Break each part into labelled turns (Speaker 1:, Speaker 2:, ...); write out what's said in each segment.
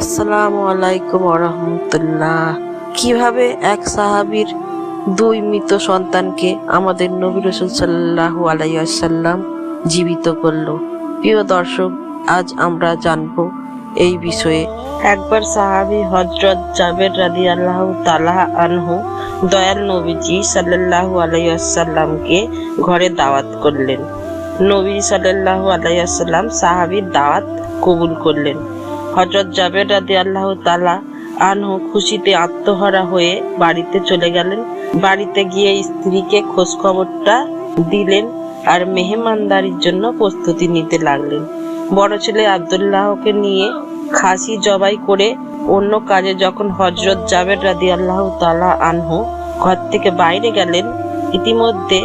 Speaker 1: আসসালামু আলাইকুম ওয়া কিভাবে এক সাহাবীর দুই মৃত সন্তানকে আমাদের নবী রাসূল সাল্লাল্লাহু আলাইহি ওয়াসাল্লাম জীবিত করলো। প্রিয় দর্শক, আজ আমরা জানবো এই বিষয়ে। একবার সাহাবী হযরত জাবের রাদিয়াল্লাহু তাআলা আনহু দয়াল নবীজি সাল্লাল্লাহু আলাইহি ওয়াসাল্লামকে ঘরে দাওয়াত করলেন। নবী সাল্লাল্লাহু আলাইহি ওয়াসাল্লাম সাহাবীর দাওয়াত কবুল করলেন। হযরত জাবের রাদিয়াল্লাহু তাআলা আনহু খুশিতে আত্মহারা হয়ে বাড়িতে চলে গেলেন। বাড়িতে গিয়ে স্ত্রীকে খোঁজ খবরটা দিলেন আর মেহমানদারির জন্য প্রস্তুতি নিতে লাগলেন। বড় ছেলে আব্দুল্লাহকে নিয়ে খাসি জবাই করে অন্য কাজে যখন হযরত জাবের রাদিয়াল্লাহু তাআলা আনহু ঘর থেকে বাইরে গেলেন, ইতিমধ্যে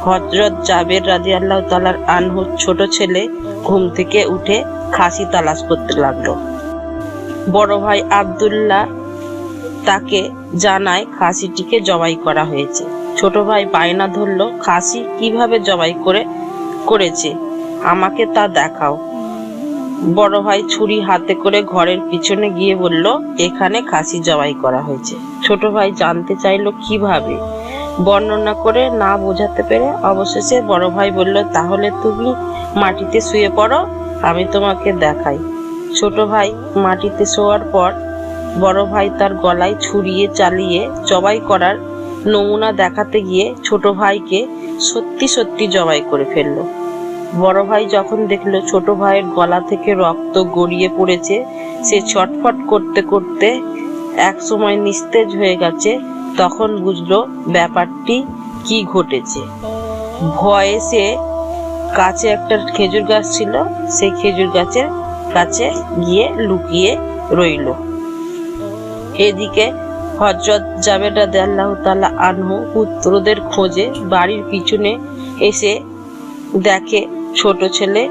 Speaker 1: হযরত জাবের রাদিয়াল্লাহু তাআলা আনহুর ছোট ছেলে ঘুম থেকে উঠে খাসি তালাশ করতে লাগলো। বড় ভাই আব্দুল্লাহ তাকে জানায় খাসিটিকে জবাই করা হয়েছে। ছোট ভাই বায়না ধরলো, খাসি কিভাবে জবাই করেছে আমাকে তা দেখাও। বড় ভাই ছুরি হাতে করে ঘরের পিছনে গিয়ে বলল, এখানে খাসি জবাই করা হয়েছে। ছোট ভাই জানতে চাইলো কিভাবে, বর্ণনা করে না বোঝাতে পেরে অবশেষে বড় ভাই বলল, তাহলে তুমি মাটিতে শুয়ে পড়ো, আমি তোমাকে দেখাই। ছোট ভাই মাটিতে শোয়ার পর বড় ভাই তার গলায় ছুরিয়ে চালিয়ে জবাই করার নমুনা দেখাতে গিয়ে ছোট ভাইকে সত্যি সত্যি জবাই করে ফেললো। বড় ভাই যখন দেখলো ছোট ভাইয়ের গলা থেকে রক্ত গড়িয়ে পড়েছে, সে ছটফট করতে করতে এক সময় নিস্তেজ হয়ে গেছে। তখন বুঝলো ব্যাপারটি কি ঘটেছে। ভয়ে সে কাছে একটা খেজুর গাছ ছিল, সেই খেজুর গাছের কাছে গিয়ে লুকিয়ে রইল। এদিকে হযরত জাবের রাদিয়াল্লাহু তাআলা আনহু পুত্রদের খোঁজে বাড়ির পিছনে এসে দেখে ছোট ছেলে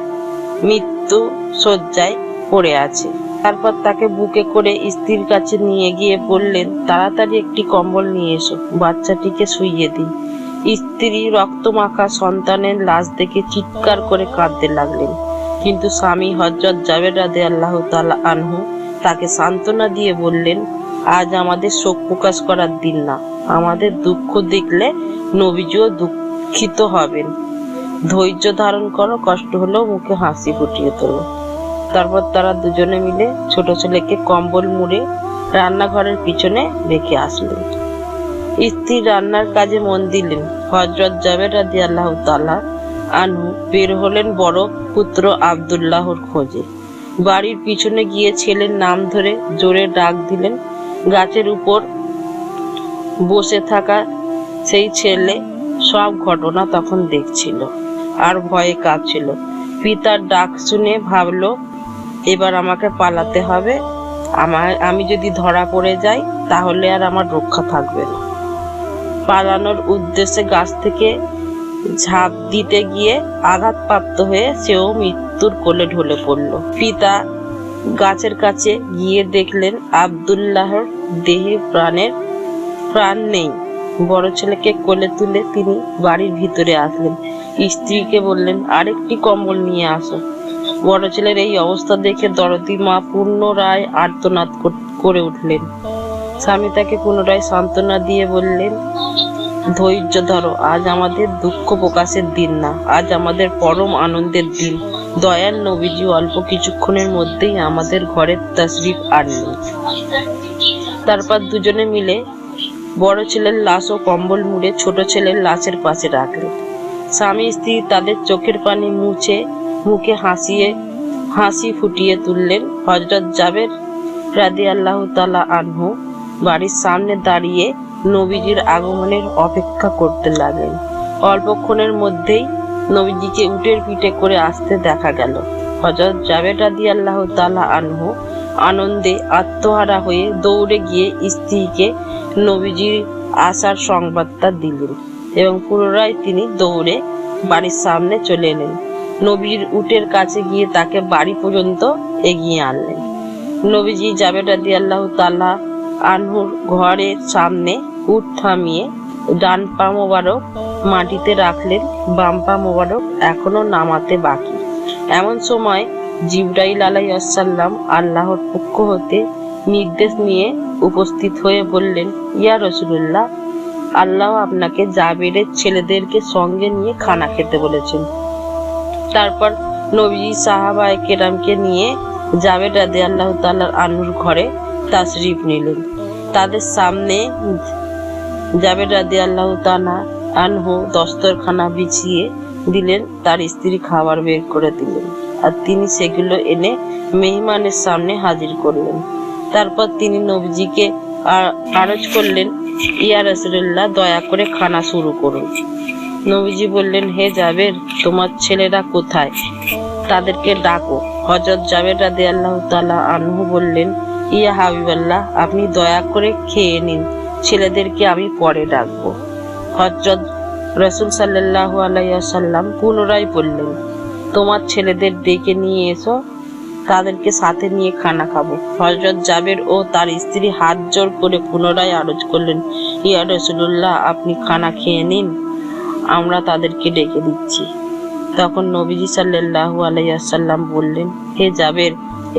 Speaker 1: মৃত্যু শয্যায় পড়ে আছে। তারপর তাকে বুকে করে স্ত্রীর কাছে নিয়ে গিয়ে বললেন, তাড়াতাড়ি একটি কম্বল নিয়ে এসো, বাচ্চাটিকে শুইয়ে দিই। স্ত্রী রক্তমাখা সন্তানের লাশ দেখে চিৎকার করে কাঁদতে লাগলেন। কিন্তু স্বামী হযরত জাবের রাদিয়াল্লাহু তাআলা আনহু তাকে সান্ত্বনা দিয়ে বললেন, আজ আমাদের শোক প্রকাশ করার দিন না, আমাদের দুঃখ দেখলে নবীজিও দুঃখিত হবেন। ধৈর্য ধারণ করো, কষ্ট হলেও মুখে হাসি ফুটিয়ে তোলো। তারপর তারা দুজনে মিলে ছোট ছেলেকে কম্বল মুড়ে রান্নাঘরের পিছনে রেখে আসলেন। স্ত্রী রান্নার কাজে মন দিলেন। হযরত জাবের রাদিয়াল্লাহু তাআলা আনহু বের হলেন বড় পুত্র আব্দুল্লাহর খোঁজে। বাড়ির পিছনে গিয়ে ছেলের নাম ধরে জোরে ডাক দিলেন। গাছের উপর বসে থাকা সেই ছেলে সব ঘটনা তখন দেখছিল আর ভয়ে কাঁপছিল। পিতার ডাক শুনে ভাবলো, এবার আমাকে পালাতে হবে। আমি যদি ধরা পড়ে যাই তাহলে আর আমার রক্ষা থাকবে না। পালানোর উদ্দেশ্যে গাছ থেকে ঝাঁপ দিতে গিয়ে আঘাতপ্রাপ্ত হয়ে সেও মৃত্যুর কোলে ঢলে পড়ল। পিতা গাছের কাছে গিয়ে দেখলেন আব্দুল্লাহর দেহে প্রাণ নেই। বড় ছেলেকে কোলে তুলে তিনি বাড়ির ভিতরে আসলেন। স্ত্রীকে বললেন, আরেকটি কম্বল নিয়ে আসো। বড় ছেলের এই অবস্থা দেখে দরদি মা পুনরায় আর্তনাদ করে উঠলেন। স্বামী তাকে পুনরায় সান্ত্বনা দিয়ে বললেন, ধৈর্য ধরো, আজ আমাদের দুঃখ প্রকাশের দিন না, আজ আমাদের পরম আনন্দের দিন। দয়াল নবীজি অল্প কিছুক্ষণের মধ্যেই আমাদের ঘরে তাশরিফ আনলেন। তারপর দুজনে মিলে বড় ছেলের লাশ ও কম্বল মুড়ে ছোট ছেলের লাশের পাশে রাখলেন। স্বামী স্ত্রী তাদের চোখের পানি মুছে মুখে হাসি ফুটিয়ে তুললেন। হযরত জাবের রাদিয়াল্লাহু তাআলা আনহু বাড়ির সামনে দাঁড়িয়ে নবীজির আগমনের অপেক্ষা করতে লাগলেন। অল্পক্ষণের মধ্যেই নবীজিকে উটের পিঠে করে আসতে দেখা গেল। হযরত জাবের রাদিয়াল্লাহু তাআলা আনহু আনন্দে আত্মহারা হয়ে দৌড়ে গিয়ে স্ত্রীকে নবীজির আসার সংবাদটা দিলেন এবং পুনরায় তিনি দৌড়ে বাড়ির সামনে চলে এলেন। নবীর উটের কাছে গিয়ে তাকে বাড়ি পর্যন্ত এগিয়ে আনলেন। নবীজি জাবের রাদিয়াল্লাহু তাআলা আনহুর ঘরের সামনে উট থামিয়ে ডান পা মোবারক মাটিতে রাখলেন, বাম পা মোবারক এখনো নামাতে বাকি। এমন সময় জিবরাইল আলাইহিস সালাম আল্লাহর পক্ষ হতে নির্দেশ নিয়ে উপস্থিত হয়ে বললেন, ইয়া রাসূলুল্লাহ, আল্লাহ আপনাকে জাবেরের ছেলেদেরকে সঙ্গে নিয়ে খানা খেতে বলেছেন। তারপর নবীজি সাহাবায়ে কেরামকে নিয়ে জাবের রাদিয়াল্লাহু তাআলা আনহুর ঘরে তাশরিফ নিলেন। তাদের সামনে জাবের রাদিয়াল্লাহু তাআলা আনহু দস্তরখানা বিছিয়ে দিলেন, তার স্ত্রী খাবার বের করে দিলেন আর তিনি সেগুলো এনে মেহমানের সামনে হাজির করলেন। তারপর তিনি নবীজিকে আরজ করলেন, ইয়া রাসূলুল্লাহ, দয়া করে খানা শুরু করুন। নবীজি বললেন, হে জাবের, তোমার ছেলেরা কোথায়? তাদেরকে ডাকো। হযরত জাবের রাদিয়াল্লাহু তাআলা আনহু বললেন, ইয়া হাবিবাল্লাহ, আপনি দয়া করে খেয়ে নিন, ছেলেদেরকে আমি পরে ডাকবো। হযরত রাসূল সাল্লাল্লাহু আলাইহি ওয়াসাল্লাম পুনরায় বললেন, তোমার ছেলেদের ডেকে নিয়ে এসো, তাদেরকে সাথে নিয়ে খানা খাবো। হযরত জাবের ও তার স্ত্রী হাত জোড় করে পুনরায় আরজ করলেন, ইয়া রাসূলুল্লাহ, আপনি খানা খেয়ে নিন, আমরা তাদেরকে ডেকে দিচ্ছি। তখন নবীজি সাল্লাল্লাহু আলাইহি ওয়াসাল্লাম বললেন, হে জাবের,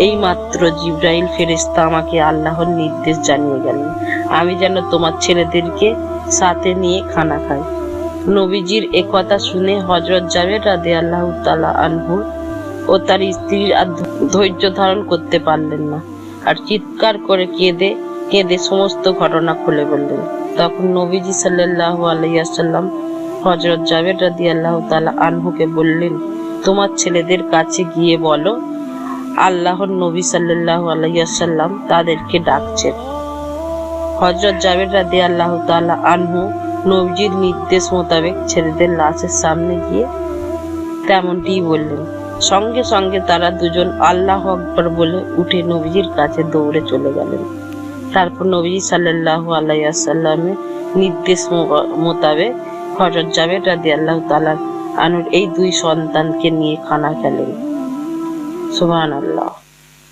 Speaker 1: এই মাত্র জিবরাইল ফেরেশতা আমাকে আল্লাহর নির্দেশ জানিয়ে গেলেন আমি যেন তোমার ছেলেদেরকে সাথে নিয়ে খানা খাই। নবীজির একথা শুনে হযরত জাবের রাদিয়াল্লাহু তাআলা আনহু ও তার স্ত্রীর আর ধৈর্য ধারণ করতে পারলেন না, আর চিৎকার করে কেঁদে কেঁদে সমস্ত ঘটনা খুলে বললেন। তখন নবীজি সাল্লাল্লাহু আলাইহি ওয়াসাল্লাম হযরত জাবের রাদিয়াল্লাহু তাআলা আনহুকে বললেন, তোমার ছেলেদের কাছে গিয়ে বলো, আল্লাহর নবী সাল্লাল্লাহু আলাইহি ওয়াসাল্লাম তাদেরকে ডাকছেন। হযরত জাবের রাদিয়াল্লাহু তাআলা আনহু নবীজির নির্দেশ মোতাবেক ছেলেদের লাশের সামনে গিয়ে তেমনটি বললেন। সঙ্গে সঙ্গে তারা দুজন আল্লাহু আকবার বলে উঠে নবীজির কাছে দৌড়ে চলে গেলেন। তারপর নবীজি সাল্লাল্লাহু আলাইহি ওয়াসাল্লামের নির্দেশ মোতাবেক হযরত জাবের রাদিয়াল্লাহু তাআলা আনহুর এই দুই সন্তানকে নিয়ে খানা খেলেন। সুবহানাল্লাহ।